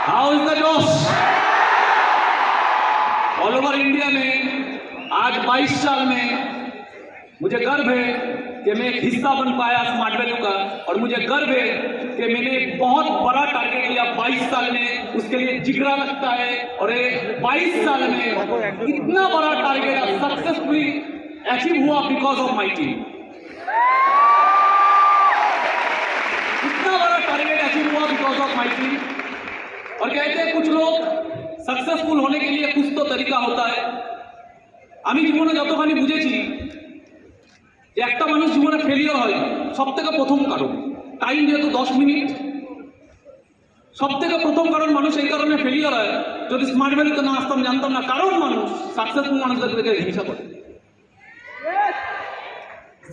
How is the जोश? All over India में आज 22 साल में मुझे गर्व है कि मैं एक हिस्सा बन पाया स्मार्ट वैल्यू का, और मुझे गर्व है कि मैंने एक बहुत बड़ा टारगेट लिया 22 साल में, उसके लिए जिगरा लगता है। और ये 22 साल में इतना बड़ा टारगेट सक्सेसफुली अचीव हुआ बिकॉज ऑफ माई टीम। इतना बड़ा टारगेट अचीव हुआ बिकॉज ऑफ माई टीम। और कहते हैं कुछ लोग सक्सेसफुल होने के लिए कुछ तो तरीका होता है। আমি জীবনে যতখানি বুঝেছি যে একটা মানুষ জীবনে ফেলিয়ার হয় সবথেকে প্রথম কারণ টাইম, যেহেতু 10 মিনিট সবথেকে প্রথম কারণ মানুষ এই কারণে ফেলিয়ার হয়। যদি স্মার্ট ভ্যালুতে না আসতাম জানতাম না, কারণ মানুষ सक्सेसफुल মানুষদের দেখে হিংসা করে।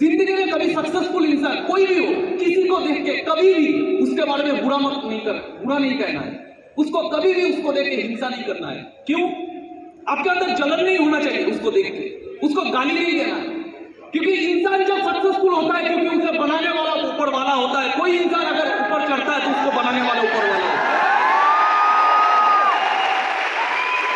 जिंदगी में कभी सक्सेसफुल इंसान कोई भी हो, किसी को देख के कभी भी उसके बारे में बुरा नहीं कहना है। उसको कभी भी उसको देख के हिंसा नहीं करना है। क्यों? आपके अंदर जलन नहीं होना चाहिए उसको देख के, उसको गाली नहीं देना है। क्योंकि इंसान जब सक्सेसफुल होता है क्योंकि उसे बनाने वाला ऊपर वाला होता है। कोई इंसान अगर ऊपर चढ़ता है तो उसको बनाने वाला ऊपर वाला होता है।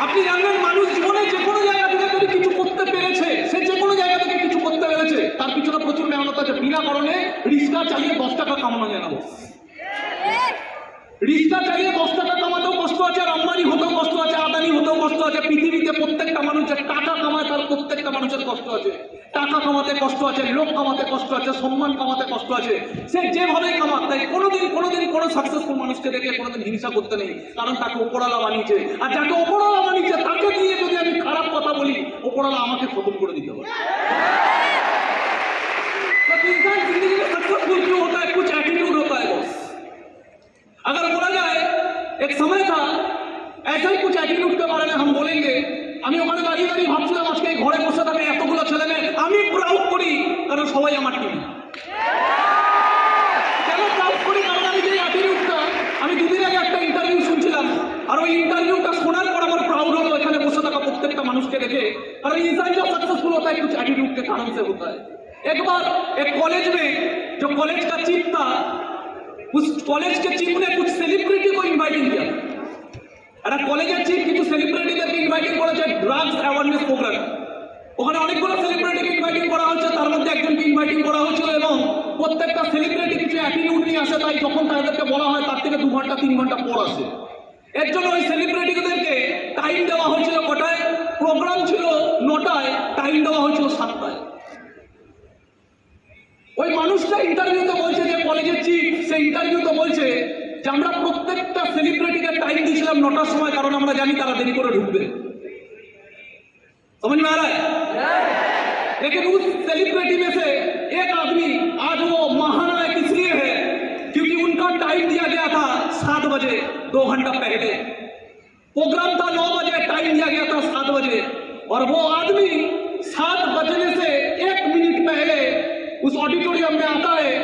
আপনি জানবেন মানুষ জীবনে যে কোনো জায়গা থেকে যদি কিছু করতে পেরেছে, সে যে কোনো জায়গা থেকে কিছু করতে পেরেছে, তার পিছনে প্রচুর মেহনত আছে। বিনা কারণে রিক্সা চালিয়ে 10 টাকা কামানো যায় না। রিক্সা চালিয়ে 10 টাকা কামাতেও কষ্ট আছে, আর আম্বানি হতেও কষ্ট আছে, আদানি হতেও কষ্ট আছে। পৃথিবীতে প্রত্যেকটা মানুষের টাকা কামায়, তার প্রত্যেকটা মানুষের কষ্ট আছে। টাকা কামাতে কষ্ট আছে, লোক কামাতে কষ্ট আছে, সম্মান কামাতে কষ্ট আছে। সে যেভাবে কামাক, তাই কোনোদিন কোনো সাকসেসফুল মানুষকে দেখে কোনোদিন হিংসা করতে নেই, কারণ তাকে ওপরওয়ালা বানিয়েছে। আর যাকে ওপরওয়ালা বানিয়েছে তাকে নিয়ে যদি আমি খারাপ কথা বলি, ওপরওয়ালা আমাকে খতম করে দিতে পারে। तो इंसान जिंदगी में सक्सेसफुल क्यों होता है? कुछ एटीट्यूड होता है बॉस। अगर बोला जाए एक समय था, ऐसा ही कुछ एटीट्यूड के बारे में हम बोलेंगे। আমি ওখানে দাঁড়িয়ে দাঁড়িয়ে ভাবছিলাম আজকে ঘরে বসে থাকে এতগুলো ছেলে মেয়ে আমি প্রাউড করি, কারণ সবাই আমার টিম। কেন প্রাউড করি? কারণ আমি যে অ্যাটিটিউডটা, আমি দুদিন আগে একটা ইন্টারভিউ শুনছিলাম, আর ওই ইন্টারভিউটা শোনার পর আমার প্রাউড হলো এখানে বসে থাকা প্রত্যেকটা মানুষকে দেখে। কারণ इंसान जब सक्सेसफुल होता है कुछ एटीट्यूड के कारण से होता है। एक बार एक कॉलेज में जो कॉलेज का चीफ था, उस कॉलेज के चीफ ने कुछ सेलिब्रिटी को इन्वाइटिंग किया। একটা কলেজের চিফ কিছু সেলিব্রিটিদেরকে ইনভাইটিং করেছে ড্রাগস অ্যাওয়ারনেস প্রোগ্রাম। ওখানে অনেকগুলো সেলিব্রিটিকে ইনভাইটিং করা হয়েছে, তার মধ্যে একজনকে ইনভাইটিং করা হয়েছিল, এবং প্রত্যেকটা সেলিব্রিটি কিছু অ্যাটিটিউড নিয়ে আসে। তাই যখন তাদেরকে বলা হয় তার থেকে 2 ঘন্টা 3 ঘন্টা পর আসে। এর জন্য ওই সেলিব্রিটিদেরকে টাইম দেওয়া হয়েছিল কটায়? প্রোগ্রাম ছিল 9টায়, টাইম দেওয়া হয়েছিল 7টায়। ওই মানুষটা ইন্টারভিউতে বলছে, যে কলেজের চিফ, সেই ইন্টারভিউতে বলছে যে আমরা প্রত্যেকটা সেলিব্রিটিকে টাইম দিয়েছিলাম 9টার সময়, কারণ আমরা জানি তারা দেরি করে ঢুকবে। समझ में आ रहा है? लेकिन उस सेलिब्रिटी में से एक आदमी आज वो महानायक इसलिए है क्योंकि उनका टाइम दिया गया था 7 बजे, 2 घंटा पहले। प्रोग्राम था 9 बजे, टाइम दिया गया था 7 बजे, और वो आदमी 7 बजने से 1 मिनट पहले उस ऑडिटोरियम में आता है।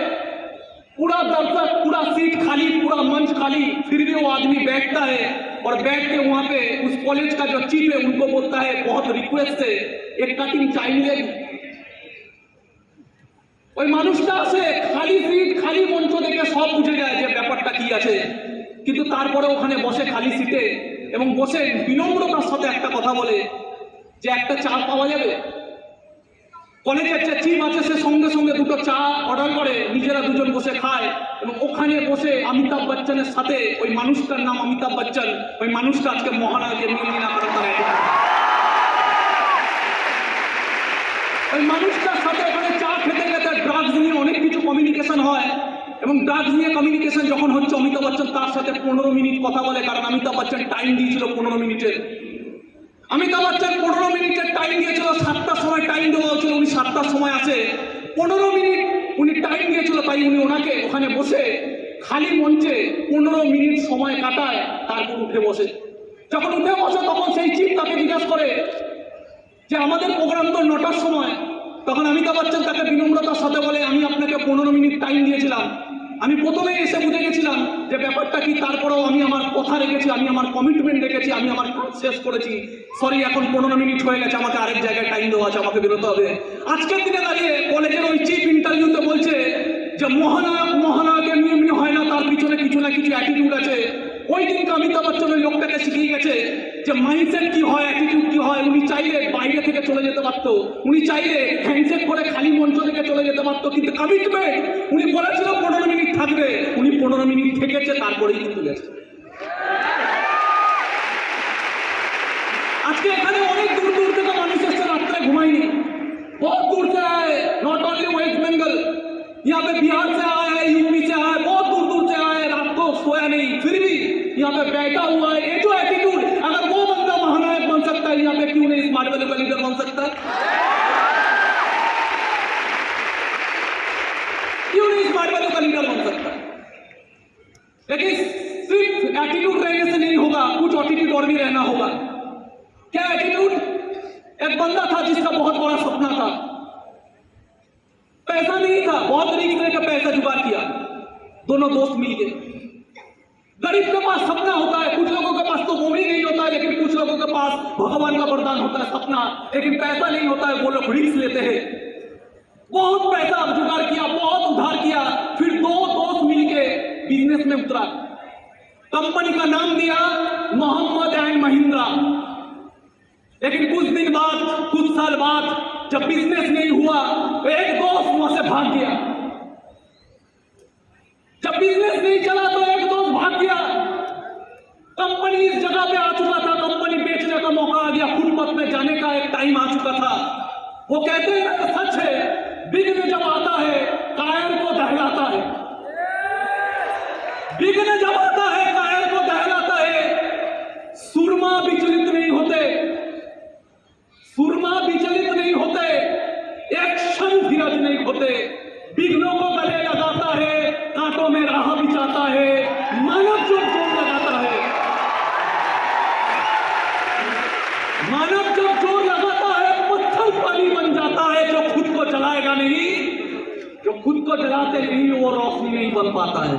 पूरा दर्शक, पूरा सीट खाली, पूरा मंच खाली, फिर भी वो आदमी बैठता है, और बैठ के वहां पे उस कॉलेज का जो चीफ है उनको बोलता है बहुत रिक्वेस्ट है एक कटिंग चाय मिलेगी। ওই মানুষটা আসে, খালি সিট, খালি মঞ্চ দেখে সব বুঝে যায় যে ব্যাপারটা কি আছে, কিন্তু তারপরে ওখানে বসে খালি সিটে এবং বসে বিনম্রতার সাথে একটা কথা বলে যে একটা চা পাওয়া যাবে। কলেজের যে চিফ আছে সে সঙ্গে সঙ্গে 2টো চা অর্ডার করে, নিজেরা দুজন বসে খায়, এবং ওখানে বসে অমিতাভ বচ্চনের সাথে, ওই মানুষটার নাম অমিতাভ বচ্চন, ওই মানুষটা আজকে মহানায়কের মিল না করার তারা ওই মানুষটার সাথে ওখানে চা খেতে খেতে ড্রাগস নিয়ে অনেক কিছু কমিউনিকেশন হয়, এবং ড্রাগস নিয়ে কমিউনিকেশন যখন হচ্ছে অমিতাভ বচ্চন তার সাথে 15 মিনিট কথা বলে, কারণ অমিতাভ বচ্চন টাইম দিয়েছিল 15 মিনিটের। অমিতাভ বচ্চন 15 মিনিটের টাইম দিয়েছিল, 7টার সময় টাইম দেওয়া হয়েছিল, উনি 7টার সময় আসে। 15 মিনিট উনি টাইম দিয়েছিল, তাই উনি ওনাকে ওখানে বসে খালি মঞ্চে 15 মিনিট সময় কাটায়, তারপর উঠে বসে। যখন উঠে বসে তখন সেই চিফ তাকে জিজ্ঞাসা করে যে আমাদের প্রোগ্রাম তো 9টার সময়। তখন অমিতাভ বচ্চন তাকে বিনম্রতার সাথে বলে আমি আপনাকে 15 মিনিট টাইম দিয়েছিলাম, আমি প্রথমে এসে বুঝে গেছিলাম যে ব্যাপারটা কি, তারপরেও আমি আমার কথা রেখেছি, আমি আমার কমিটমেন্ট রেখেছি, আমি আমার কাজ শেষ করেছি। সরি, এখন 15 মিনিট হয়ে গেছে, আমাকে আরেক জায়গায় টাইম দেওয়া আছে, আমাকে বেরোতে হবে। আজকের দিনে দাঁড়িয়ে কলেজের ওই চিফ ইন্টারভিউতে বলছে যে মহানায়ক মহানায়কের এমনি হয় না, তার পিছনে কিছু না কিছু অ্যাটিটিউড আছে। ওই দিনকে অমিতাভ বচ্চন ওই লোকটাকে শিখিয়ে গেছে যে মাইন্ডসেট কি হয়, অ্যাটিটিউড কি হয়। উনি চাইলে বাইরে থেকে চলে যেতে পারতো, উনি চাইলে হ্যান্ডশেক করে খালি মঞ্চ থেকে চলে যেতে পারতো, কিন্তু কমিটমেন্ট, উনি বলেছিল 15 মিনিট থাকবে, উনি 15 মিনিট থেকেছে, তারপরেই কিন্তু গেছে। আজকে এখানে অনেক দূর দূর থেকে মানুষ এসছে, রাত্রে ঘুমায়নি, बहुत दूर से आए, नॉट ओनली वेस्ट बंगाल, यहाँ पे बिहार से आए हैं, यूपी से आए, बहुत दूर दूर से आए, रात को सोया नहीं, फिर भी यहाँ पे बैठा हुआ है। ये जो एटीट्यूड, अगर वो बंदा महानायक बन सकता है, यहाँ पे क्यों नहीं स्मार्ट वैली का लीडर बन सकता है? क्यों नहीं स्मार्ट वैली का लीडर बन सकता है? लेकिन सिर्फ एटीट्यूड रहने से नहीं होगा, कुछ एटीट्यूड और भी रहना होगा। क्या एटीट्यूड? एक बंदा था जिसका बहुत बड़ा सपना था, पैसा नहीं था, बहुत तरीके का पैसा जुगाड़ किया, दोनों दोस्त मिलके। गरीब के पास सपना होता है, कुछ लोगों के पास तो वो भी नहीं होता है, लेकिन कुछ लोगों के पास भगवान का वरदान होता है सपना, लेकिन पैसा नहीं होता है, वो लोग रिस्क लेते हैं। बहुत पैसा जुगाड़ किया, बहुत उधार किया, फिर दो दोस्त मिलके बिजनेस में उतरा। कंपनी का नाम दिया मोहम्मद एंड महिंद्रा। लेकिन कुछ दिन बाद, कुछ साल बाद जब बिजनेस नहीं हुआ तो एक दोस्त वहां से भाग गया। जब बिजनेस नहीं चला तो एक दोस्त भाग गया। कंपनी इस जगह पे आ चुका था, कंपनी बेचने का मौका आ गया, फुटपाथ में जाने का एक टाइम आ चुका था। वो कहते हैं ना, सच है, बिगने जब आता है कायर को दहलाता है, बिगने जब आता है कायर को दहलाता है। सुरमा विचलित नहीं होते, सुरमा विचलित नहीं होते, एक क्षण धीरज नहीं होते, विघ्नों को गले लगाता है, कांटों में राह बिछाता है, मानव जो जोर लगाता है, मानव जब जोर लगाता है पत्थर पानी बन जाता है। जो खुद को जलाएगा नहीं, जो खुद को जलाते नहीं, वो रोशनी नहीं बन पाता है।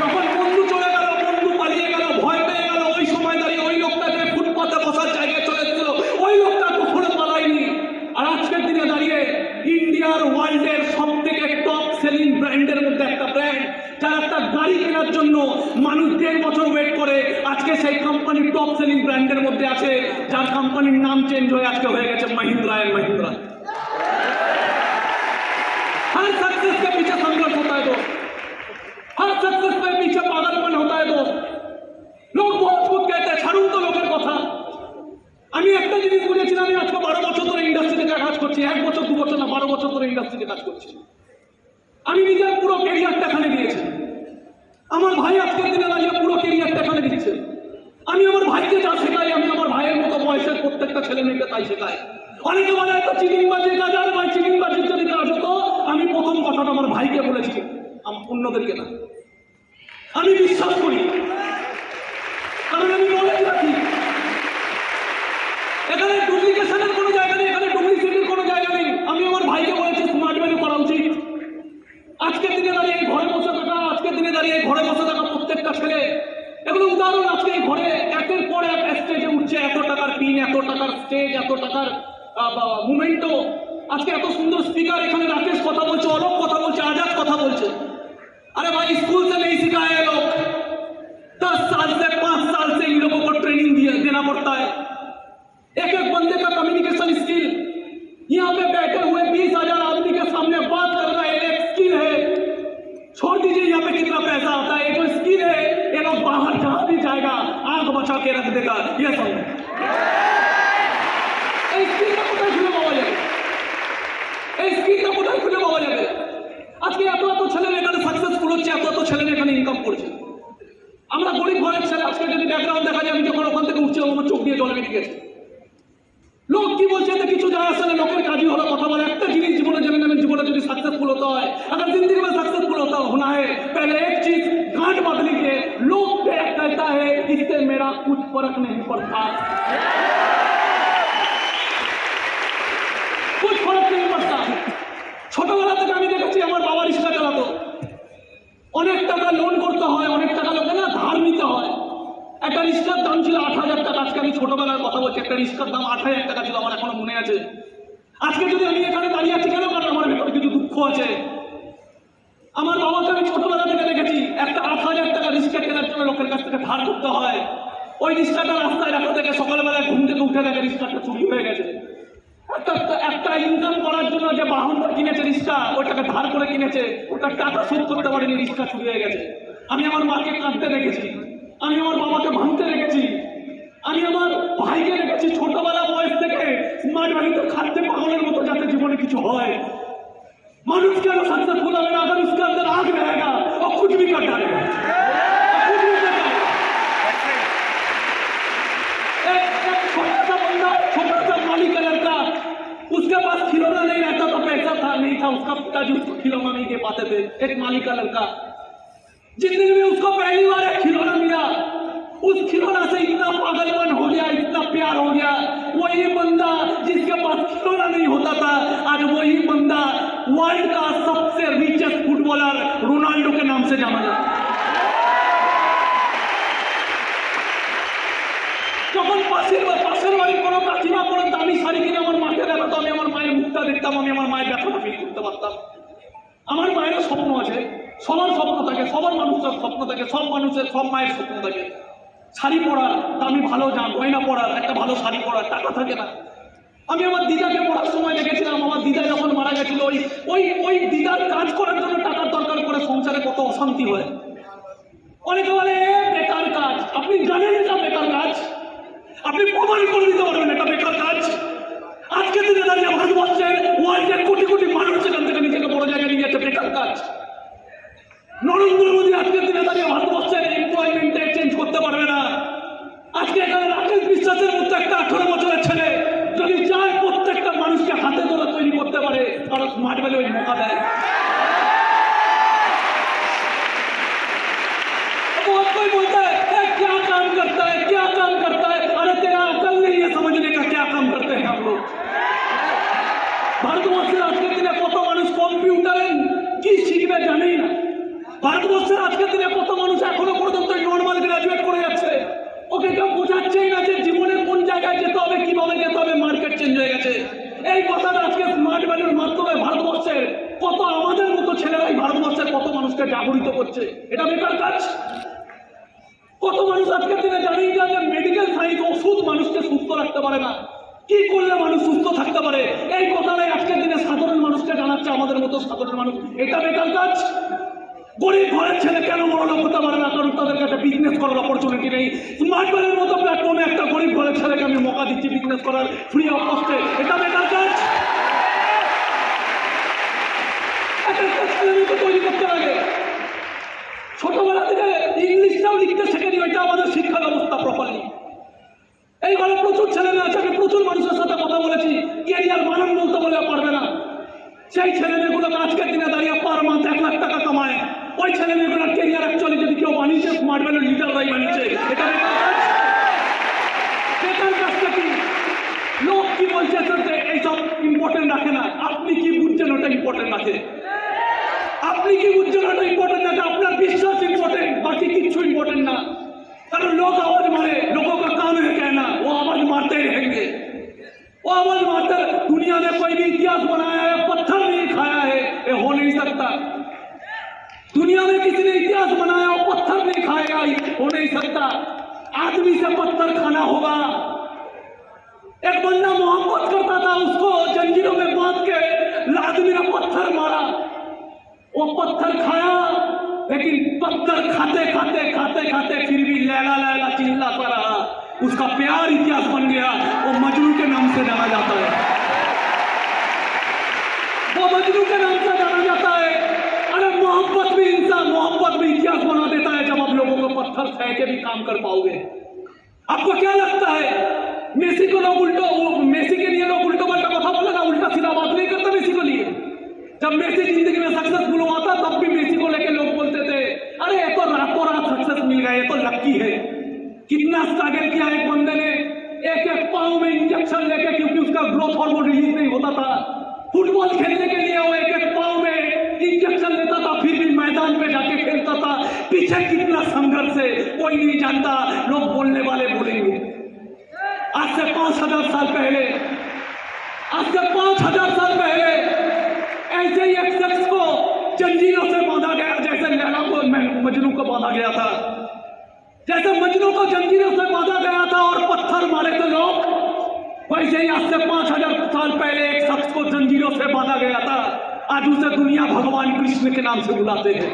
যখন বন্ধু চলে গেল, বন্ধু পালিয়ে গেল, ভয় পেয়ে গেল, ওই সময় দাঁড়িয়ে ওই লোকটাকে ফুটপাতে বসার জায়গায় চলে এসেছিল, ওই লোকটা কখনো পালায়নি। আর আজকের দিনে দাঁড়িয়ে ইন্ডিয়ার ওয়ার্ল্ডের সব থেকে টপ সেলিং ব্র্যান্ডের মধ্যে একটা ব্র্যান্ড, যার একটা গাড়ি কেনার জন্য মানুষ 1.5 বছর ওয়েট করে, আজকে সেই কোম্পানি টপ সেলিং ব্র্যান্ডের মধ্যে আছে, যার কোম্পানির নাম চেঞ্জ হয়ে আজকে হয়ে গেছে Mahindra and Mahindra. Her success के पीछे संघर्ष होता है दोस्त, हर सक्सेस के पीछे पागलपन होता है दोस्त। लोग बहुत कुछ कहते हैं, ছাড়ুন তো লোকের কথা। আমি একটা জিনিস বুঝেছিলাম, আমি আজকে 12 বছর ধরে ইন্ডাস্ট্রিতে কাজ করছি, 1 বছর 2 বছর না, 12 বছর ধরে ইন্ডাস্ট্রিতে কাজ করছি। আমি নিজের পুরো ক্যারিয়ারটা এখানে দিয়েছি, আমার ভাই আজকের দিনে দাঁড়িয়ে পুরো ক্যারিয়ারটা এখানে দিচ্ছে। আমি আমার ভাইকে যা শেখাই, আমি আমার ভাইয়ের মতো বয়সের প্রত্যেকটা ছেলে মেয়েকে তাই শেখাই। অনেকে বলে তো চিটিংবাজির কাজ, আর ভাই চিটিংবাজির যদি কাজ হতো, আমি প্রথম কথাটা আমার ভাইকে বলেছি, অন্যদেরকে না। আমি বিশ্বাস করি, কারণ আমি নলেজ রাখি। এখানে ডুপ্লিকেশনের কোনো জায়গা নেই, এখানে ডুপ্লিসিটির কোনো জায়গা নেই। আমি আমার ভাইকে বলেছি স্মার্ট ভ্যালু করা উচিত। আজকের দিনে দাঁড়িয়ে ঘরে বসে থাকা, আজকের দিনে দাঁড়িয়ে ঘরে বসে থাকা প্রত্যেকটা ছেলে, এগুলো উদাহরণ। আজকে এই ঘরে একের পর এক স্টেজে উঠছে, এত টাকার পিন, এত টাকার স্টেজ, এত টাকার মুভমেন্টও। আজকে এত সুন্দর স্পিকার, এখানে রাকেশ কথা বলছে, অলোক কথা বলছে, আজাদ কথা বলছে। अरे भाई स्कूल से नहीं सिखाया है लोग, 10 साल से 5 साल से इन लोगों को ट्रेनिंग देना पड़ता है। एक एक बंदे का कम्युनिकेशन स्किल, यहाँ पे बैठे हुए 20,000 आदमी के सामने बात करना एक स्किल है। छोड़ दीजिए यहाँ पे कितना पैसा आता है, ये जो स्किल है, ये लोग बाहर जहां भी जाएगा आग बचा के रख देगा। ये समझ স্কিলটা কোথায় খুঁজে পাওয়া যাবে? এই স্কিলটা কোথায় খুঁজে পাওয়া যাবে? আজকে এত এত ছেলে এখানে সাকসেসফুল হচ্ছে, এত এত ছেলে এখানে ইনকাম করছে। আমরা গরিব ঘরের ছেলে, আজকে যদি ব্যাকগ্রাউন্ড দেখা যায়, আমি যখন ওখান থেকে উঠছি আমার চোখ দিয়ে জল বেরিয়ে গেছে। লোক কি বলছে এতে কিছু যায় আসে না, লোকের কাজই হলো কথা বলে। একটা জিনিস জীবনে জেনে নেবেন, জীবনে যদি सक्सेसफुल होता है, अगर जिंदगी में सक्सेसफुल होना है, पहले एक चीज गांठ बांध लीजिए, लोग कहता है इससे मेरा कुछ फर्क नहीं पड़ता, कुछ फर्क नहीं पड़ता। ছোটবেলা থেকে আমি দেখেছি আমার বাবা রিক্সা চালাতো, অনেক টাকা লোন করতে হয়, অনেক টাকা লোকে না ধার নিতে হয়। একটা রিক্সার দাম ছিল 8,000 টাকা। আজকে আমি ছোটবেলার কথা বলছি, একটা রিক্সার দাম 8,000 টাকা ছিল, আমার এখনো মনে আছে। আজকে যদি আমি এখানে দাঁড়িয়ে আছি কেন? কারণ আমার ভেতরে কিছু দুঃখ আছে। আমার বাবাকে আমি ছোটবেলা থেকে দেখেছি, একটা 8,000 ধার করতে হয়, ওই রিক্সাটা রাস্তায় রাখা থেকে সকালবেলায় ঘুম থেকে উঠে দেখে রিক্সাটা চুরি হয়ে গেছে। একটা ইনকাম করার জন্য যে বাহনটা কিনেছে রিক্সা, ওইটাকে ধার করে কিনেছে, ওটা টাকা শোধ করতে পারেনি, রিক্সা চুরি হয়ে গেছে। আমি আমার মাকে কাঁদতে দেখেছি, আমি আমার বাবাকে ভাঙতে দেখেছি, আমি আমার ভাইকে দেখেছি ছোটবেলা বয়স থেকে স্মার্ট বাড়িতে খাদ্যে পাগলের মতো যাতে জীবনে কিছু হয়। মানুষ কেন सक्सेसफुल হবে না? अगर उसके अंदर आग रहेगा और कुछ भी कर डालेगा। छोटा सा माली का लड़का, उसके पास खिलौना नहीं रहता तो पैसा था नहीं था, उसका पिताजी उसको खिलौना नहीं दे पाते थे। एक माली का लड़का जिंदगी में उसको पहली बार एक खिलौना मिला, उस खिलौना से इतना पागलपन हो गया, इतना प्यार हो गया। वही बंदा जिसके पास खिलौना नहीं होता था, आज वही बंदा वर्ल्ड का सबसे रिचेस्ट फुटबॉलर रोनाल्डो के नाम से जाना जाता है। যখন পাশের বাড়ির কোনো কাকিমা কোনো দামি শাড়ি কিনে আমার মাকে দেখাতো, আমি আমার মায়ের মুখটা দেখতাম, আমি আমার মায়ের ব্যথাটা ফিল করতে পারতাম। আমার মায়েরও স্বপ্ন আছে, সবার স্বপ্ন থাকে, সবার মানুষের স্বপ্ন থাকে, সব মানুষের সব মায়ের স্বপ্ন থাকে শাড়ি পরার, দামি ভালো গয়না পরার, একটা ভালো শাড়ি পরার, টাকা থাকে না। আমি আমার দিদাকে পড়ার সময় দেখেছিলাম, আমার দিদা যখন মারা গেছিল, ওই দিদার কাজ করার জন্য টাকার দরকার করে সংসারে কত অশান্তি হয়। অনেকে বলে বেকার কাজ, আপনি জানেন এটা বেকার কাজ? আপনি প্রমাণ করে দিতে পারবেন এটা বেকার কাজ? আজকে দিনে দাঁড়িয়ে ভারতবর্ষের ওয়ার্ল্ডের কোটি কোটি মানুষ সেখান থেকে নিজেকে বড় জায়গায় নিয়ে যাচ্ছে বেকার কাজ। নরেন্দ্র মোদী আজকের দিনে দাঁড়িয়ে ভারতবর্ষের এমপ্লয়মেন্টে চেঞ্জ করতে পারবে না। আজকে এখানে রাকেশ বিশ্বাসের মতো একটা 18 বছরের ছেলে যদি চায় প্রত্যেকটা মানুষকে হাতে ধরে তৈরি করতে পারে, কারণ স্মার্ট ভ্যালি ওই মৌকা দেয়। कोई बोलता है क्या काम करता है, क्या काम करता है? अरे तेरा अकल नहीं है समझने का क्या काम करते हैं हम लोग। ভারতবর্ষের আজকের দিনে কত মানুষ কম্পিউটারে কি শিখবে জানেই না। ভারতবর্ষের আজকের দিনে কত মানুষ এখনো পর্যন্ত নর্মাল গ্রাজুয়েট করে যাচ্ছে, ওকে কেউ বোঝাচ্ছেই না যে জীবনে কোন জায়গায় যেতে হবে, কিভাবে যেতে হবে, মার্কেট চেঞ্জ হয়ে গেছে। এই কথাটা আজকে স্মার্ট ভ্যালির মাধ্যমে ভারতবর্ষের কত আমাদের মতো ছেলেরাই ভারতবর্ষের কত মানুষকে জাগরিত করছে। এটা বেকার কাজ? কত মানুষ আজকের দিনে জানেই না যে মেডিকেল সায়েন্স ওষুধ মানুষকে সুস্থ রাখতে পারে না, কি করলে মানুষ সুস্থ থাকতে পারে, এই কথাটাই আজকের দিনে সাধারণ মানুষকে জানাচ্ছে আমাদের মতো সাধারণ মানুষ। এটা বেকার কাজ? গরিব ঘরের ছেলে কেন বড়লোক হতে পারে না? কারণ তাদের কাছে বিজনেস করার অপরচুনিটি নেই। স্মার্ট ভ্যালির মতো প্ল্যাটফর্মে একটা গরিব ঘরের ছেলেকে আমি মৌকা দিচ্ছি বিজনেস করার ফ্রি অফ কস্টে। এটা বেকার কাজ? একটা ছেলে মেয়েকে তৈরি করতে লাগে, ছোটবেলা থেকে ইংলিশটাও লিখতে শেখেনি, ওইটা আমাদের শিক্ষা ব্যবস্থা প্রপারলি। এই ঘরে প্রচুর ছেলে মেয়ে আছে, আমি প্রচুর মানুষের সাথে কথা বলেছি, ক্যারিয়ার বানান বলতে বলে পারবে না। সেই ছেলে মেয়েগুলোকে আজকের দিনে দাঁড়িয়ে পার মান্থ 1 লাখ টাকা কামায়। ওই ছেলে মেয়েগুলোর ক্যারিয়ার অ্যাকচুয়ালি যদি কেউ বানিয়েছে স্মার্ট ভ্যালির লিডাররাই বানিয়েছে। এটা বেকার কাজ? বেকার কাজটা কি? লোক কি বলছে এইসব ইম্পর্টেন্ট রাখে না, আপনি কি বুঝছেন ওটা ইম্পর্টেন্ট আছে? আপনি কি বুঝছেন ওটা ইম্পর্টেন্ট আছে? আপনার বিশ্বাস ইম্পর্টেন্ट, बाकी किच्छु इम्पोर्टेंट ना। कारण लोग आवाज मारे, लोगों का काम है कहना, वो आवाज मारते ही रहेंगे। वो आवाज मारते, दुनिया ने कोई भी इतिहास बनाया है, पत्थर नहीं खाया है, ये हो नहीं सकता। दुनिया में किसी ने इतिहास बनाया और पत्थर नहीं खाएगा, हो नहीं सकता। आदमी से पत्थर खाना होगा। एक बंदा मोहब्बत करता था, उसको जंजीरों में बांध के आदमी ने पत्थर मारा, वो पत्थर खाया, लेकिन पत्थर खाते खाते खाते खाते फिर भी लैला लैला चिल्लाता रहा। उसका प्यार इतिहास बन गया, वो मजनू के नाम से जाना जाता है। वो मजनू के नाम से जाना जाता है। अरे मोहब्बत भी इंसान, मोहब्बत भी इतिहास बना देता है जब आप लोगों को पत्थर सह के भी काम कर पाओगे। आपको क्या लगता है मेसी को लोग मेसी के लिए लोग उल्टो पल्टा कथा बोलेगा, उल्टा सीधा बात नहीं करता मेसी को लिए। जब मेसी जिंदगी में सक्सेसफुल हुआ था तब भी मेसी को लेके लोग बोलते थे अरे ये तो रातों रात सक्सेस मिल गया, ये तो लकी है। कितना स्ट्रगल किया एक बंदे ने, एक एक पाँव में इंजेक्शन लेके, क्योंकि उसका ग्रोथ हार्मोन रिलीज नहीं होता था। फुटबॉल खेलने के लिए वो एक एक पाँव में इंजेक्शन लेता था, फिर भी मैदान पे जाके खेलता था। पीछे कितना संघर्ष है कोई नहीं जानता, लोग बोलने वाले बोलेंगे। आज से 5000 साल पहले, आज से 5000 साल पहले ऐसे ही एक शख्स को जंजीरों से बांधा गया, जैसे लैला को मजनू को बांधा गया था। जैसे मजनू को जंजीरों से बांधा गया था और पत्थर मारे थे लोग, वैसे ही आज से 5000 साल पहले एक शख्स को जंजीरों से बांधा गया था। आज उसे दुनिया भगवान कृष्ण के नाम से बुलाते हैं।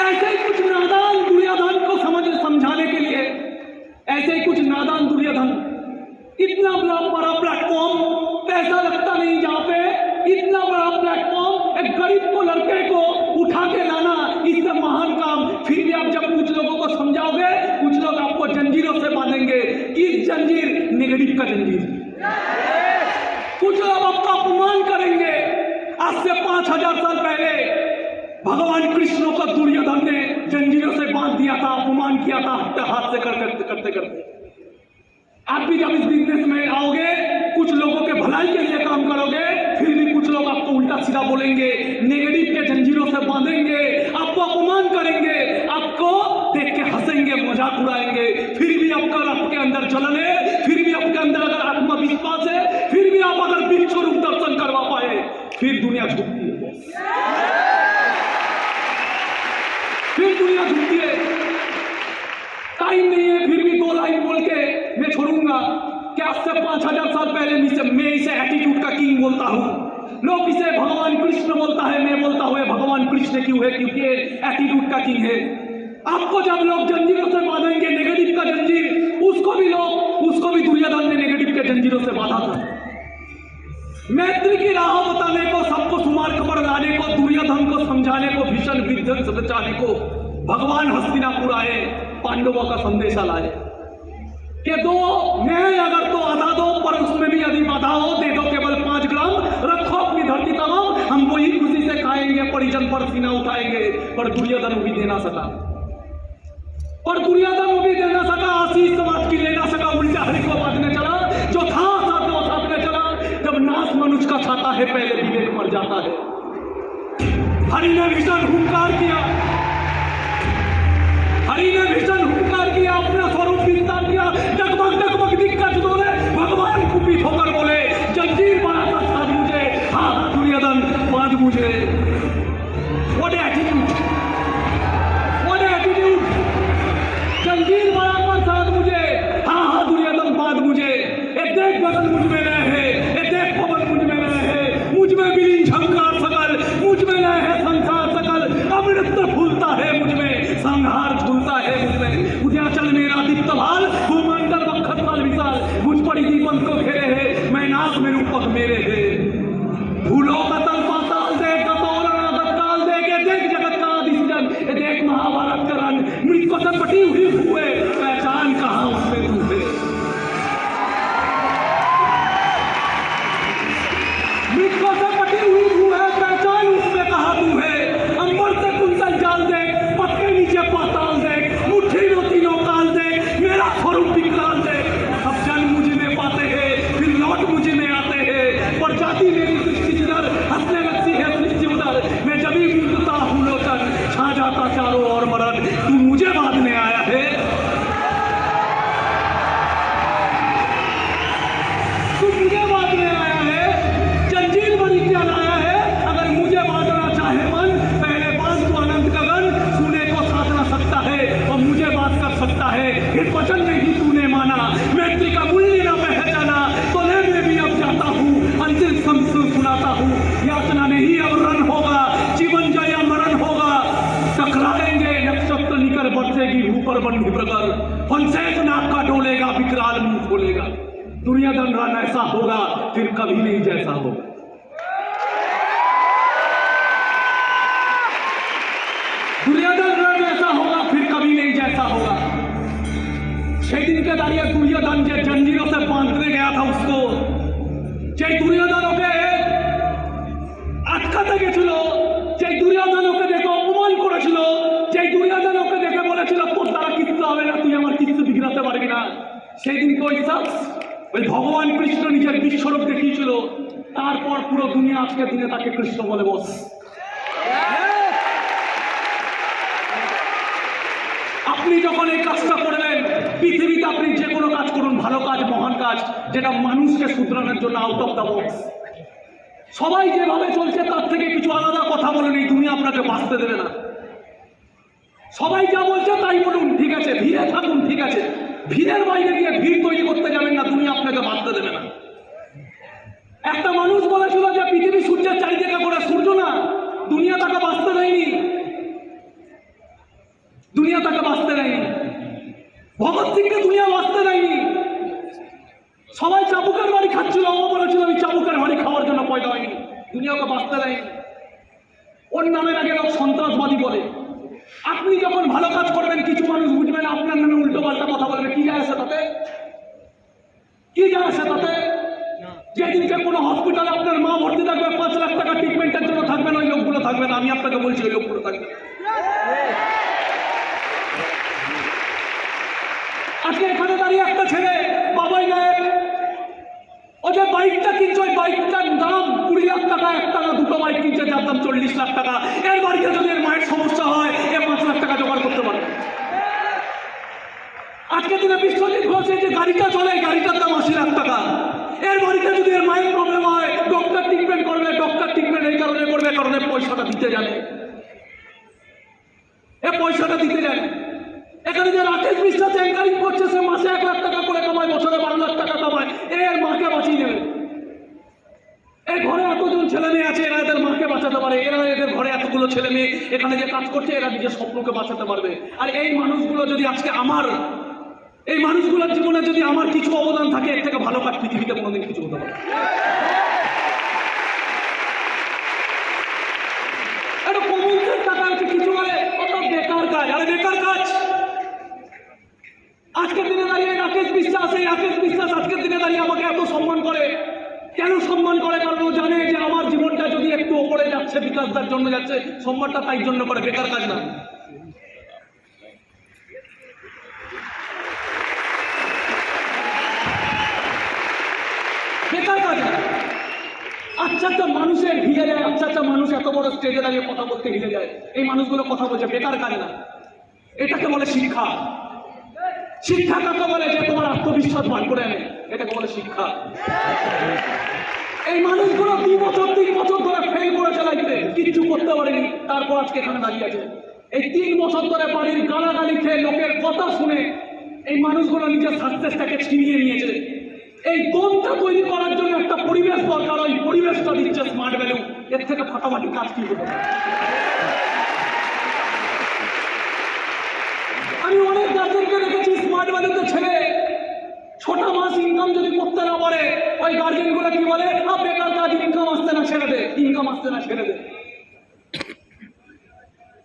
ऐसे ही कुछ नादान दुर्योधन को समझाने के लिए, ऐसे ही कुछ नादान दुर्योधन, इतना बड़ा प्लेटफॉर्म, पैसा लगता नहीं जहां पे, इतना बड़ा प्लेटफॉर्म, एक गरीब को लड़के को उठा के लाना, इससे महान काम। फिर भी आप जब कुछ लोगों को समझाओगे, कुछ लोग आपको जंजीरों से बांधेंगे। किस जंजीर? नेगेटिव का जंजीर। कुछ लोग आपका अपमान करेंगे। आज से 5000 साल पहले भगवान कृष्ण को दुर्योधन ने जंजीरों से बांध दिया था, अपमान किया था, हाथ से करते करते। आप भी जब इस बिजनेस में आओगे, कुछ लोगों के भलाई के लिए काम करोगे, फिर भी कुछ लोग आपको उल्टा सीधा बोलेंगे, नेगेटिव के जंजीरों से बांधेंगे, आपको अपमान करेंगे, आपको देख के हंसेंगे, मजाक उड़ाएंगे। फिर भी आपके अंदर जलन है, फिर भी आपके अंदर अगर आत्मविश्वास है, फिर भी आप अगर विश्व रूप दर्शन करवा पाए, फिर दुनिया झुकती है, फिर दुनिया झुकती है। टाइम नहीं है, फिर भी 2 लाइन बोल के मैं छोड़ूंगा कि आज से 5000 साल पहले मैं इसे एटीट्यूड का किंग बोलता हूं। लोग इसे भगवान कृष्ण बोलता है, मैं बोलता हूं भगवान कृष्ण क्यों है? क्योंकि एटीट्यूड का किंग है। आपको जब लोग जंजीरों से बांधेंगे, नेगेटिव का जंजीर, उसको भी दुर्योधन ने नेगेटिव के जंजीरों से बांधा था। मैत्री की राह बताने को, सबको सुमार्ग पर लाने को, दुर्योधन को समझाने को, भीषण विध्वंस बचाने को भगवान हस्तिनापुर आए, पांडवों का संदेशा लाए कि दो न्याय अगर तो आधा दो, पर उसमें भी यदि बाधा हो, दे दो केवल 5 ग्राम, रखो अपनी धरती तमाम, हम वही खुशी से खाएंगे, परिजन पर सीना उठाएंगे। पर दुर्योधन भी दे ना सका, आशीष समाज की ले ना सका, उल्टा हरि को बांधने चला, जो था साथ वो साधने चला। जब नाश मनुष्य का छाता है, पहले विवेक मर जाता है। हरि ने भीषण हुंकार किया, अपना स्वरूप विस्तार किया, डगमग दिक्कत जोड़े, भगवान कुपित होकर बोले, जंजीर बनाकर साध मुझे, हाँ दुर्योधन बांध मुझे। व्हाट एटीट्यूड, जंजीर बनाकर साध मुझे, हाँ दुर्योधन बांध मुझे। ए देख गगन मुझ में रहे है, ए देख पवन मुझ में रहे है, मुझ में विलीन झंकार सकल, मुझ में रहे है संसार सकल, अमृत फूलता है मुझ में, संहार झूलता है मुझ में। उद्याचल मेरा दीप्त भाल, भूमंडल वक्षत काल विशाल, मुझ पर दीपन को घेरे है, मैं नाक में रूपक मेरे है। भूलो कतल पाताल देख, कतौरण तत्काल देख, देख जगत का आदि सृजन, देख महाभारत का रंग, मृत्यु से पटी हुई हुए, पहचान कहाँ उसमें तू है। मृत्यु से पटी हुई हुए, पहचान उसमें कहाँ तू है। अंबर से कुंतल जाल देख, पत्ते नीचे पाताल देख, मुट्ठी में तीनों काल देख, मेरा स्वरूप विकराल देख। सब जन मुझे में पाते हैं, फिर लौट मुझे में आते हैं, पर जाति मेरी सृष्टि जिधर, हंसने लगती है सृष्टि उधर, मैं जब भी मिलता हूँ लोचन, छा जाता चारों ओर मरण, तू मुझे बांधने आया है, तू मुझे बांधने आया है, जंजीर बड़ी क्या लाया है। अगर मुझे बांधना चाहे मन, पहले बांध तो अनंत गगन, सुने को साध ना सकता है और मुझे बात कर सकता है। फिर वचन नहीं तूने माना, मैत्री का मूल्य ना पहचाना, तो ले मैं भी अब जाता हूँ, अंतिम संस्कृत सुनाता हूँ। यातना नहीं अब रण होगा, जीवन जया मरण होगा, टकराएंगे नक्षत्र निकर बरसेगी ऊपर बंधी प्रकर, फंसेज नाक का डोलेगा, विकराल मुंह खोलेगा। दुर्योधन रण ऐसा होगा, फिर कभी नहीं जैसा होगा। दुर्योधन रण ऐसा होगा, फिर कभी नहीं जैसा होगा। 6 दिन के दाड़िया दुर्योधन जे जंजीरों से बांधने गया था उसको, जे दुर्योधनों के আটকাতে গেছিল, যে দুর্যোধনকে দেখে অপমান করেছিল, যে দুর্যোধনকে দেখে বলেছিল তোর দ্বারা কিচ্ছু হবে না, তুই আমার কিচ্ছু বিঘ্নাতে পারবি না, সেই দিন ওই ওই ভগবান কৃষ্ণ নিজের বিশ্বরূপ দেখিয়েছিল। তারপর পুরো দুনিয়া আজকের দিনে তাকে কৃষ্ণ বলে বস। আপনি যখন এই কাজটা করবেন, পৃথিবীতে আপনি যে কোনো কাজ করুন, ভালো কাজ, মহান কাজ, যেটা মানুষকে শুধরানোর জন্য আউট অফ দ্য বক্স, সবাই যেভাবে চলছে তার থেকে কিছু আলাদা কথা বলেন, এই দুনিয়া আপনাকে বাঁচতে দেবে না। সবাই যা বলছে তাই বলুন, ঠিক আছে, ভিড়ে থাকুন, ঠিক আছে, ভিড়ের বাইরে গিয়ে ভিড় তৈরি করতে যাবেন না, দুনিয়া আপনাকে বাঁচতে দেবে না। একটা মানুষ বলেছিল যে পৃথিবী সূর্যের চারিদিকে ঘোরে, সূর্য না, দুনিয়া তাকে বাঁচতে দেয়নি, দুনিয়া তাকে বাঁচতে দেয়নি, ভগৎ সিংকে দুনিয়া বাঁচতে দেয়নি। সবাই চাবুকের বাড়ি খাচ্ছিল, ও বলেছিল আমি চাবুকের বাড়ি খাওয়ার জন্য পয়দা হয়নি, দুনিয়াকে বাঁচতে দেয়নি। ওর নামের আগে লোক সন্ত্রাসবাদী বলে। আপনি যখন ভালো কাজ করবেন কিছু মানুষ বুঝবেন, আপনার নামে উল্টো পাল্টা কথা বলবে, কি যায় আসে তাতে? কি যায় আসে তাতে? যেদিনকে কোনো হসপিটালে আপনার মা ভর্তি থাকবে, 5 লাখ টাকা ট্রিটমেন্টের জন্য থাকবেন, ওই লোকগুলো থাকবে না। আমি আপনাকে বলছি ওই লোকগুলো থাকবে। আজকে এখানে দাঁড়িয়ে একটা ছেলে বাবাই গায়ে ও যে বাইকটা কিনছে, ওই বাইকটার দাম 20 লাখ টাকা, একটা না দুটো বাইক কিনছে যার দাম 40 লাখ টাকা। এর বাড়িতে যদি এর মায়ের সমস্যা হয়, এ 5 লাখ টাকা জোগাড় করতে পারবে। আজকে দিনে বিশ্বজিৎ ঘোষের যে গাড়িটা চলে, গাড়িটার দাম 80 লাখ টাকা। এর বাড়িতে যদি এর মায়ের প্রবলেম হয়, ডক্টর ট্রিটমেন্ট করবে, ডক্টর ট্রিটমেন্ট এই কারণে করবে, কারণে পয়সাটা দিতে জানে, এ পয়সাটা দিতে জানে। এখানে যে রাকেশ বিশ্বাস অ্যাঙ্কারিং করছে, সে মাসে 1 লাখ টাকা করে কামায়, বছরে 12 লাখ টাকা কামায়, এর মাকে বাঁচিয়ে দেবে। এই ঘরে এতজন ছেলে মেয়ে আছে, এরা এদের মাকে বাঁচাতে পারে, এরা এদের ঘরে এতগুলো ছেলে মেয়ে এখানে যে কাজ করছে, এরা নিজের স্বপ্নকে বাঁচাতে পারবে। আর এই মানুষগুলো যদি আজকে এই মানুষগুলোর জীবনে যদি আমার কিছু অবদান থাকে, এর থেকে ভালো কাজ পৃথিবীতে কোনোদিন কিছু হতে পারে। একটা কমনসেন্স টাকা আছে কিছু বলে কত বেকার কাজ, আরে বেকার কাজ। আজকের দিনে দাঁড়িয়ে রাকেশ বিশ্বাস, এই রাকেশ বিশ্বাস আজকের দিনে দাঁড়িয়ে আমাকে এত সম্মান করে। কেন সম্মান করে? কারণ ও জানে যে আমার জীবনটা যদি একটু ওপরে যাচ্ছে, বিকাশদার জন্য যাচ্ছে, সম্মানটা তাই জন্য করে, বেকার কাজ না। বেকার কাজ না। আচ্ছা একটা মানুষের ভিড়ে যায়, আচ্ছা একটা মানুষ এত বড় স্টেজে দাঁড়িয়ে কথা বলতে ভিড়ে যায়, এই মানুষগুলো কথা বলছে, বেকার কাজ না। এটাকে বলে শিক্ষা। শিক্ষা কাকে বলে? যে তোমার আত্মবিশ্বাস বার করে আনে, এটাকে বলে শিক্ষা। এই মানুষগুলো 2 বছর 3 বছর ধরে ফেল করেছে লাইফে, কিচ্ছু করতে পারেনি, তারপর আজকে এখানে দাঁড়িয়ে আছে। এই 3 বছর ধরে বাড়ির গালাগালি খেয়ে, লোকের কথা শুনে এই মানুষগুলো নিজের সাকসেসটাকে ছিনিয়ে নিয়েছে। এই দমটা তৈরি করার জন্য একটা পরিবেশ দরকার, ওই পরিবেশটা দিচ্ছে স্মার্ট ভ্যালু। এর থেকে ফাটাফাটি কাজ কি হতে পারে? আমি অনেক গার্জেনকে দেখেছি, স্মার্ট ভ্যালুতে ছেলে 6টা মাস ইনকাম যদি করতে না পারে, ওই গার্জেনগুলো কি বলে, বেকার কাজ, ইনকাম আসছে না ছেড়ে দে, ইনকাম আসছে না ছেড়ে দে।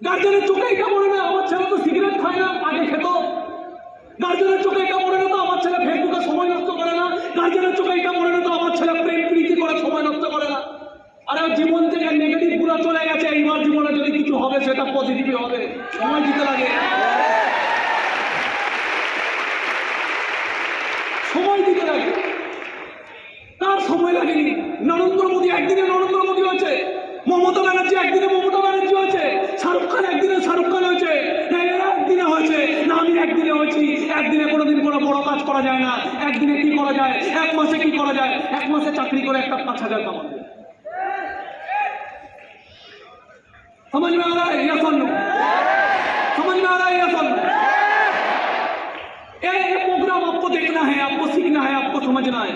গার্জেনের চোখে এটা মনে না আমার ছেলে তো সিগারেট খায় না, আগে খেত। গার্জেনের চোখে এটা মনে না তো আমার ছেলে ফেসবুকে সময় নষ্ট করে না। গার্জেনের চোখে এটা মনে না তো আমার ছেলে প্রেম প্রীতি করে সময় নষ্ট করে না। আরে জীবন থেকে নেগেটিভ গুলো চলে গেছে, এইবার জীবনে যদি কিছু হবে সেটা পজিটিভই হবে। সময় দিতে লাগে, সময় দিতে লাগে। তার সময় লাগেনি। নরেন্দ্র মোদী একদিনে নরেন্দ্র মোদী হয়েছে, মমতা ব্যানার্জি একদিনে মমতা ব্যানার্জি হয়েছে, শাহরুখ খান একদিনে শাহরুখ খান হয়েছে, না এরা একদিনে হয়েছে, না আমি একদিনে হয়েছি। একদিনে কোনোদিন কোনো বড় কাজ করা যায় না। একদিনে কি করা যায়? 1 মাসে কি করা যায়? 1 মাসে চাকরি করে একটা 5,000 কামাবে। समझ में आ रहा है या सुन लो? समझ में आ रहा है या सुन लो? ये प्रोग्राम आपको देखना है, आपको सीखना है, आपको समझना है।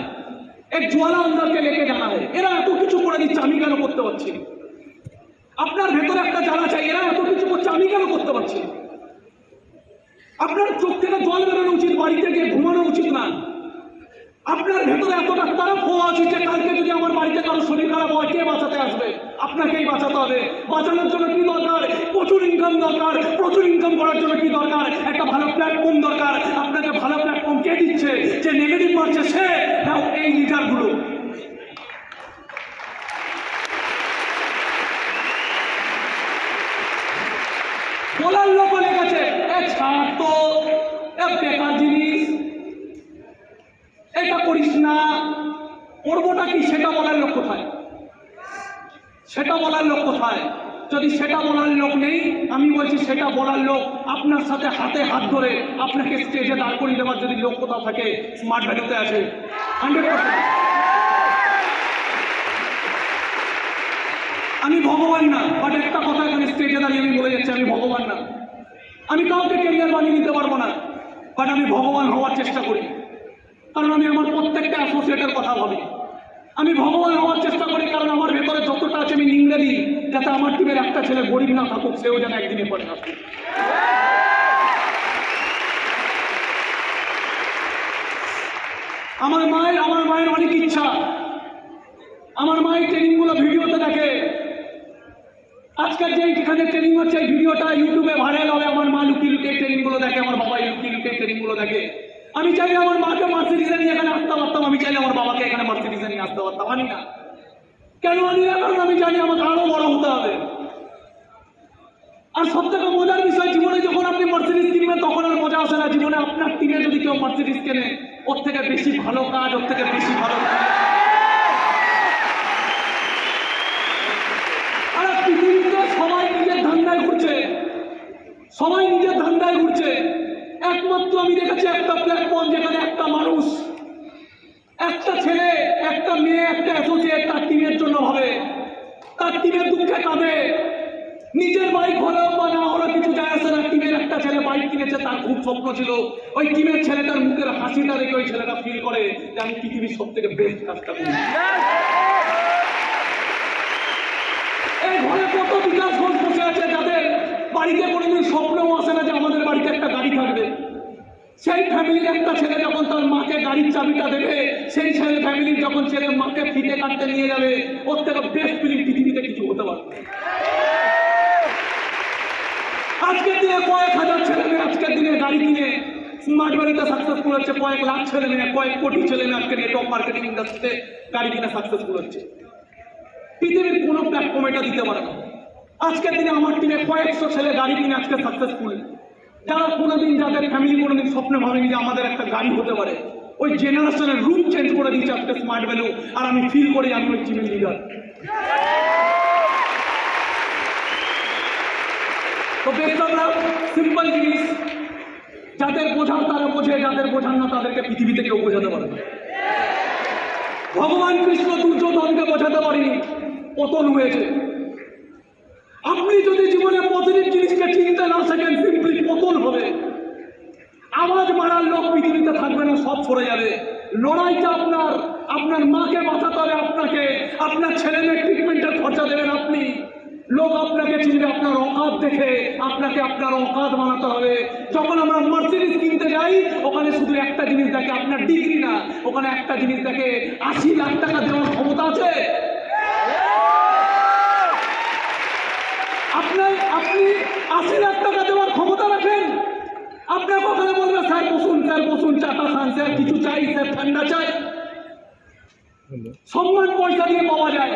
एक ज्वाला अंदर के लेके जाना है। এরা এত কিছু করে দিচ্ছে, আমি কেন করতে পারছি? আপনার ভেতরে একটা জানা চাই, এরা এত কিছু করছে, আমি কেন করতে পারছি? আপনার চোখ থেকে জল বেরোনো উচিত, বাড়িতে গিয়ে ঘুমানো উচিত না। আপনার ভেতরে এতটা তারাপ হওয়া উচিত যে কালকে যদি আমার বাড়িতে কারো শরীর খারাপ হয়, কে বাঁচাতে আসবে? আপনাকেই বাঁচাতে হবে। বাঁচানোর জন্য কি দরকার? প্রচুর ইনকাম দরকার। প্রচুর ইনকাম করার জন্য কি দরকার? একটা ভালো প্ল্যাটফর্ম দরকার। আপনাকে ভালো প্ল্যাটফর্ম কে দিচ্ছে? যে নেগেটিভ মারছে সে, নাও এই লিডারগুলো। বলার লোক অনেক আছে, ছাড় তো, বেকার জিনিস, এটা করিস না, করবোটা কি সেটা বলার লোক কোথায়? সেটা বলার লোক কোথায়? যদি সেটা বলার লোক নেই, আমি বলছি সেটা বলার লোক আপনার সাথে হাতে হাত ধরে আপনাকে স্টেজে দাঁড় করিয়ে দেওয়ার যদি লোক কোথাও থাকে, স্মার্ট ভ্যালুতে আছে 100%। আমি ভগবান না, বাট একটা কথা এখানে স্টেজে দাঁড়িয়ে আমি বলে যাচ্ছি, আমি ভগবান না। আমি কাউকে ক্যারিয়ার বানিয়ে নিতে পারবো না, বাট আমি ভগবান হওয়ার চেষ্টা করি। কারণ আমি আমার প্রত্যেকটা অ্যাসোসিয়েটের কথা ভাবি। আমি ভগবান হওয়ার চেষ্টা করি, কারণ আমার ভেতরে যতটা আছে আমি নিংড়ে দিই, যাতে আমার টিমের একটা ছেলে গরিব না থাকুক, সেও যেন একদিনে পরে আসুক। আমার মায়ের অনেক ইচ্ছা। আমার মায়ের ট্রেনিংগুলো ভিডিওতে দেখে। আজকের যে এখানে ট্রেনিং হচ্ছে, এই ভিডিওটা ইউটিউবে ভাইরাল হবে। আমার মা লুকিয়ে লুকিয়ে ট্রেনিংগুলো দেখে, আমার বাবা লুকিয়ে লুকিয়ে ট্রেনিংগুলো দেখে। আমি চাইলে আমার মাকে মার্সিডিজে নিয়ে এখানে আসতে পারতাম, আমি চাইলে আমার বাবাকে এখানে মার্সিডিজে নিয়ে আসতে পারতাম। আনি না। কেন আনি না? কারণ আমি জানি আমাকে আরো বড় হতে হবে। আর সব থেকে মজার বিষয়, জীবনে যখন আপনি মার্সিডিজ কিনবেন তখন আর মজা আসে না। জীবনে আপনার টিমে যদি কেউ মার্সিডিজ কেনে, ওর থেকে বেশি ভালো কাজ, ওর থেকে বেশি ভালো কাজ। আর পৃথিবীতে সবাই নিজের ধান্দায় ঘুরছে, সবাই নিজের ধান্দায় ঘুরছে। একমাত্র আমি দেখেছি একটা প্ল্যাটফর্ম, যেখানে একটা মানুষ, একটা ছেলে, একটা মেয়ে, একটা অ্যাসোসিয়েট তার টিমের জন্য ভাবে, তার টিমের দুঃখে কাঁদে। নিজের বাইক হলেও বা না হলেও কিছু যায় আসে না। টিমের একটা ছেলে বাইক কিনেছে, তার খুব স্বপ্ন ছিল ওই টিমের ছেলেটার মুখের হাসিটা দেখে ওই ছেলেটা ফিল করে যে আমি পৃথিবীর সব থেকে বেস্ট কাজটা করি। এই ঘরে কত বিকাশ ঘোষ বসে আছে, যাদের বাড়িতে কোনোদিন স্বপ্নও আসে না যে আমাদের বাড়িতে একটা গাড়ি থাকবে। সেই ফ্যামিলির একটা ছেলে যখন তার মাকে গাড়ির চাবিটা দেবে, সেই ছেলে ফ্যামিলির যখন ছেলে মাকে ফিতে কাটতে নিয়ে যাবে, ওর থেকে বেস্ট ফিলিং পৃথিবীতে কিছু হতে পারে। আজকের দিনে কয়েক হাজার ছেলে মেয়ে আজকের দিনে গাড়ি কিনে স্মার্ট বাড়িতে সাকসেসফুল হচ্ছে। কয়েক লাখ ছেলে মেয়ে, কয়েক কোটি ছেলে মেয়ে আজকে নেটওয়ার্ক মার্কেটিং ইন্ডাস্ট্রিতে গাড়ি কিনে সাকসেসফুল হচ্ছে। পৃথিবীর কোনো প্ল্যাটফর্ম এটা দিতে পারে না। আজকের দিনে আমার টিমে কয়েকশো ছেলে গাড়ি কিনে আজকে সাকসেসফুল, যারা কোনোদিন, যাদের ফ্যামিলি কোনোদিন স্বপ্নে ভাবেনি যে আমাদের একটা গাড়ি হতে পারে। ওই জেনারেশনের রুট চেঞ্জ করে দিয়েছে আজকে স্মার্ট ভ্যালু। আর আমি ফিল করি আমি ওই টিমের লিডার। তো বেস্ট অফ লাক। সিম্পল জিনিস, যাদের বোঝার তারা বোঝে, যাদের বোঝার না তাদেরকে পৃথিবীতে কেউ বোঝাতে পারে না। ভগবান কৃষ্ণ দুর্যোধনকে বোঝাতে পারেনি, পতন হয়েছে। আপনি যদি জীবনে পজিটিভ জিনিসকে চিনতে না শেখেন, সিম্পলি পতন হবে। আওয়াজ মারার লোক পৃথিবীতে থাকবে না, সব সরে যাবে। লড়াইটা আপনার মাকে বাঁচাতে হবে আপনাকে। আপনার ছেলে মেয়ে ট্রিটমেন্টের খরচা দেবেন আপনি। লোক আপনাকে চিনবে আপনার অকাত দেখে, আপনাকে আপনার অকাত বানাতে হবে। যখন আমরা মার্সিডিজ কিনতে যাই, ওখানে শুধু একটা জিনিস দেখে, আপনার ডিগ্রি না, ওখানে একটা জিনিস দেখে 80 লাখ টাকা দেওয়ার ক্ষমতা আছে। আপনি 80 লাখ টাকা দেওয়ার ক্ষমতা রাখেন। আপনার ওখানে বলবে স্যার বসুন, চাটা খান, স্যার কিছু চাই, স্যার ঠান্ডা চাই। সম্মান পয়সা দিয়ে পাওয়া যায়,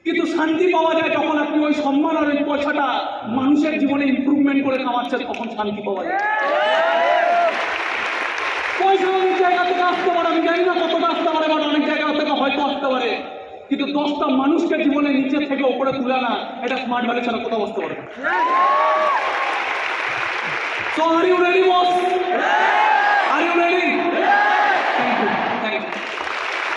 কিন্তু শান্তি পাওয়া যায় যখন আপনি ওই সম্মান আর ওই পয়সাটা মানুষের জীবনে ইমপ্রুভমেন্ট করে কামাচ্ছেন, তখন শান্তি পাওয়া যায়। পয়সা অনেক জায়গা থেকে আসতে পারে, আমি জানি না কতটা আসতে পারে, বাট অনেক জায়গা থেকে হয়তো আসতে পারে, কিন্তু 10টা মানুষকে জীবনে নিচে থেকে উপরে তুলে না, এটা স্মার্ট ভ্যালু ছাড়া কোথাও আসতে পারে না। So are you ready, boss? Are you ready? Thank you.